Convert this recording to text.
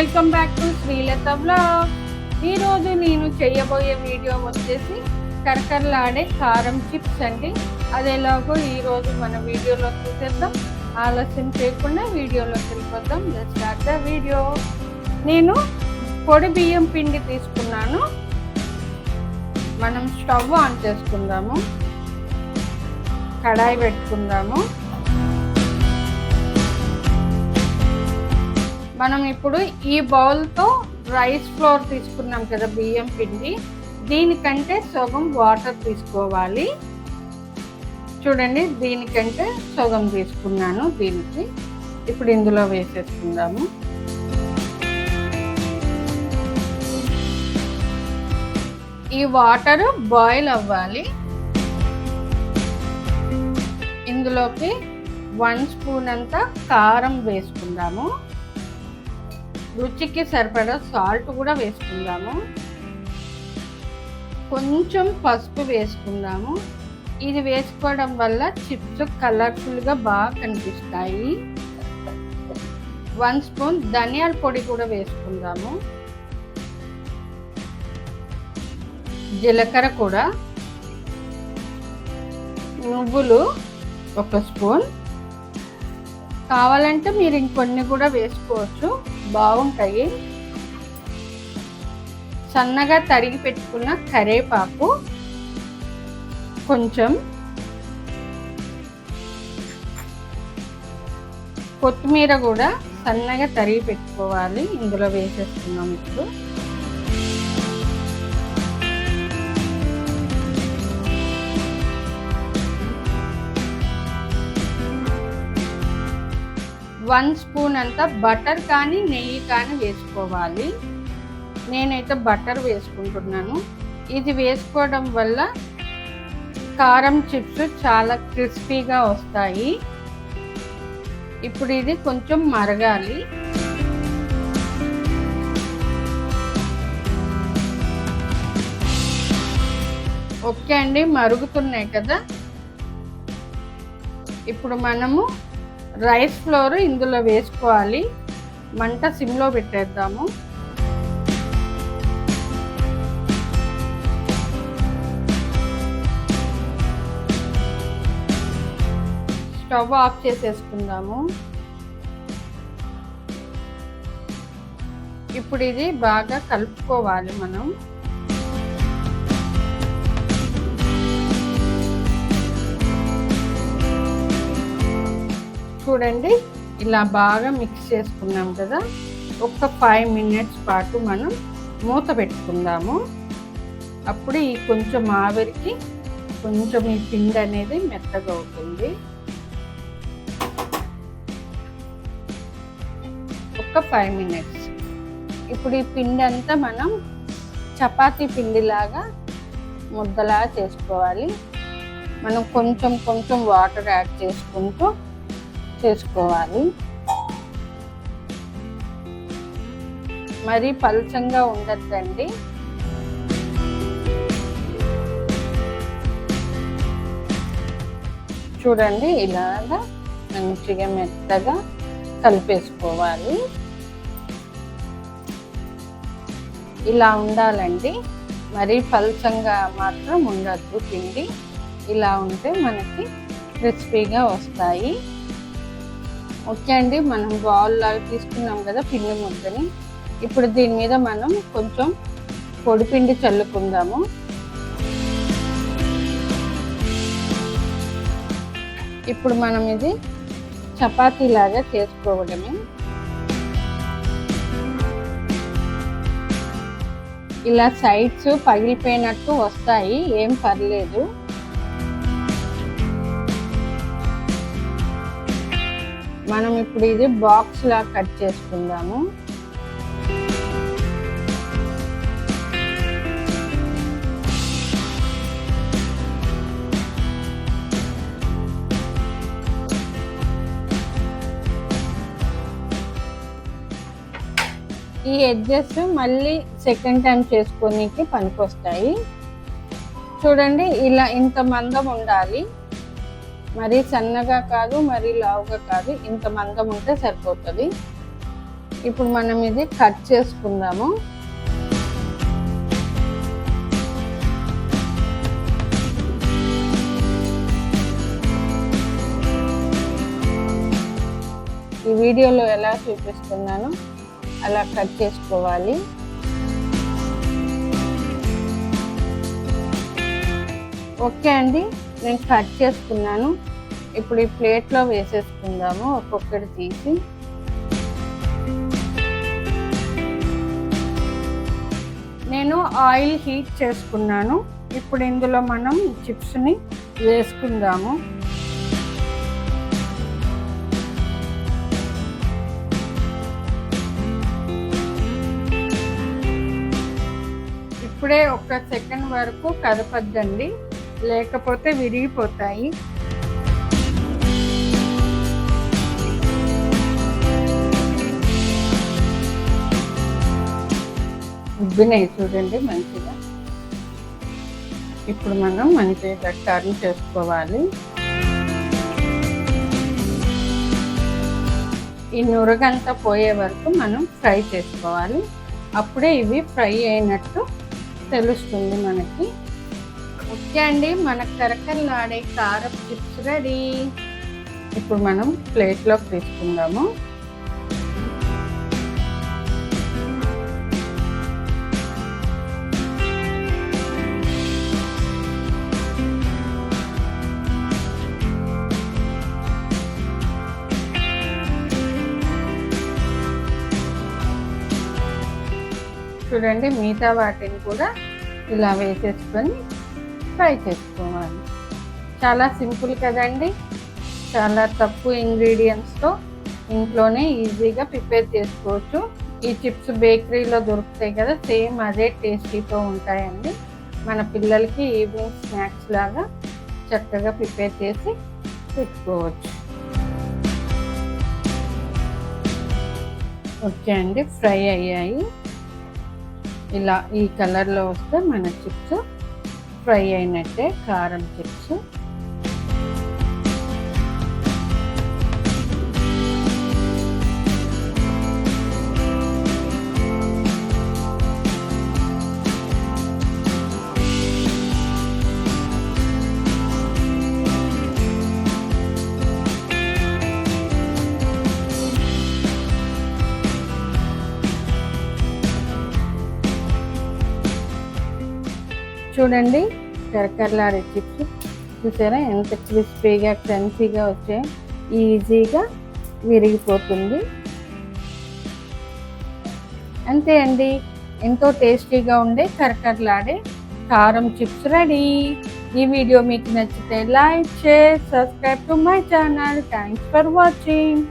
Welcome back to శ్రీలతవ్లాగ్స్. ఈరోజు నేను చేయబోయే వీడియో వచ్చేసి కరకరలాడే కారం చిప్స్ అండి. అది ఎలాగో ఈరోజు మన వీడియోలో చూసేద్దాం. ఆలస్యం చేయకుండా వీడియోలోకి వెళ్ళిపోతాం. Let's start the video. నేను పొడి బియ్యం పిండి తీసుకున్నాను. మనం స్టవ్ ఆన్ చేసుకుందాము, కడాయి పెట్టుకుందాము. మనం ఇప్పుడు ఈ బౌల్తో రైస్ ఫ్లోర్ తీసుకున్నాం కదా, బియ్యం పిండి, దీనికంటే సగం వాటర్ తీసుకోవాలి. చూడండి, దీనికంటే సగం తీసుకున్నాను. దీనికి ఇప్పుడు ఇందులో వేసేసుకుందాము. ఈ వాటర్ బాయిల్ అవ్వాలి. ఇందులోకి 1 స్పూన్ అంతా కారం వేసుకుందాము. రుచికి సరిపడా సాల్ట్ కూడా వేసుకుందాము. కొంచెం పసుపు వేసుకుందాము. ఇది వేసుకోవడం వల్ల చిప్స్ కలర్ఫుల్గా బాగా కనిపిస్తాయి. 1 స్పూన్ ధనియాల పొడి కూడా వేసుకుందాము. జీలకర్ర కూడా, నువ్వులు 1 స్పూన్. కావాలంటే మీరు ఇంకొన్ని కూడా వేసుకోవచ్చు, బాగుంటాయి. సన్నగా తరిగి పెట్టుకున్న కరివేపాకు కొంచెం, కొత్తిమీర కూడా సన్నగా తరిగి పెట్టుకోవాలి. ఇందులో వేసేస్తున్నాం. ఇప్పుడు వన్ స్పూన్ అంతా బటర్ కానీ నెయ్యి కానీ వేసుకోవాలి. నేనైతే బటర్ వేసుకుంటున్నాను. ఇది వేసుకోవడం వల్ల కారం చిప్స్ చాలా క్రిస్పీగా వస్తాయి. ఇప్పుడు ఇది కొంచెం మరగాలి. ఓకే అండి, మరుగుతున్నాయి కదా. ఇప్పుడు మనము రైస్ ఫ్లోర్ ఇందులో వేసుకోవాలి. మంట సిమ్లో పెట్టేద్దాము. స్టవ్ ఆఫ్ చేసేసుకుందాము. ఇప్పుడు ఇది బాగా కలుపుకోవాలి మనం. చూడండి, ఇలా బాగా మిక్స్ చేసుకున్నాం కదా. ఒక 5 మినిట్స్ పాటు మనం మూత పెట్టుకుందాము. అప్పుడు ఈ కొంచెం ఆవిరికి కొంచెం ఈ పిండి అనేది మెత్తగా అవుతుంది. ఒక 5 మినిట్స్. ఇప్పుడు ఈ పిండి అంతా మనం చపాతీ పిండిలాగా ముద్దలా చేసుకోవాలి. మనం కొంచెం కొంచెం వాటర్ యాడ్ చేసుకుంటూ చేసుకోవాలి. మరీ పల్చంగా ఉండద్దండి. చూడండి, ఇలాగా మంచిగా మెత్తగా కలిపేసుకోవాలి. ఇలా ఉండాలండి. మరీ పల్చంగా మాత్రం ఉండద్దు పిండి. ఇలా ఉంటే మనకి క్రిస్పీగా వస్తాయి. ఓకే అండి, మనం బౌల్ లాగా తీసుకున్నాం కదా పిండి ముద్దని. ఇప్పుడు దీని మీద మనం కొంచెం పొడి పిండి చల్లుకుందాము. ఇప్పుడు మనం ఇది చపాతీ లాగా చేసుకోవడమే. ఇలా సైడ్స్ పగిలిపోయినట్టు వస్తాయి, ఏం పర్లేదు. మనం ఇప్పుడు ఇది బాక్స్ లా కట్ చేసుకుందాము. ఈ ఎడ్జెస్ మళ్ళీ సెకండ్ టైం చేసుకోనికి పనికొస్తాయి. చూడండి, ఇలా ఇంత మందం ఉండాలి. మరీ సన్నగా కాదు, మరీ లావుగా కాదు, ఇంత మందం ఉంటే సరిపోతుంది. ఇప్పుడు మనం ఇది కట్ చేసుకుందాము. ఈ వీడియోలో ఎలా చూపిస్తున్నానో అలా కట్ చేసుకోవాలి. ఓకే అండి, నేను కట్ చేసుకున్నాను. ఇప్పుడు ఈ ప్లేట్లో వేసేసుకుందాము ఒక్కొక్కటి తీసి. నేను ఆయిల్ హీట్ చేసుకున్నాను. ఇప్పుడు ఇందులో మనం చిప్స్ని వేసుకుందాము. ఇప్పుడే 1 సెకండ్ వరకు కదపద్దండి, లేకపోతే విరిగిపోతాయి. ఉబ్బినాయి చూడండి మంచిగా. ఇప్పుడు మనం మంచిగా టర్న్ చేసుకోవాలి. ఈ నురగంతా పోయే వరకు మనం ఫ్రై చేసుకోవాలి. అప్పుడే ఇవి ఫ్రై అయినట్టు తెలుస్తుంది మనకి. ఓకే అండి, మన కరకరలాడే కారం చిప్స్ రెడీ. ఇప్పుడు మనం ప్లేట్లోకి తీసుకుందాము. చూడండి, మిగతా వాటిని కూడా ఇలా వేసేసుకొని ఫ్రై చేసుకోవాలి. చాలా సింపుల్ కదండి, చాలా తక్కువ ఇంగ్రీడియంట్స్తో ఇంట్లోనే ఈజీగా ప్రిపేర్ చేసుకోవచ్చు. ఈ చిప్స్ బేకరీలో దొరుకుతాయి కదా, సేమ్ అదే టేస్టీతో ఉంటాయండి. మన పిల్లలకి ఈవినింగ్ స్నాక్స్ లాగా చక్కగా ప్రిపేర్ చేసి పెట్టుకోవచ్చు. ఓకే అండి, ఫ్రై అయ్యాయి. ఇలా ఈ కలర్లో వస్తే మన చిప్స్ ఫ్రై అయినట్టే, కారం చిప్స్. చూడండి, కరకరలాడే చిప్స్ చూసారా ఎంత క్రిస్పీగా క్రంచీగా వచ్చాయి. ఈజీగా విరిగిపోతుంది. అంతే అండి, ఎంతో టేస్టీగా ఉండే కరకరలాడే కారం చిప్స్ రెడీ. ఈ వీడియో మీకు నచ్చితే like, share, subscribe to my channel. Thanks for watching.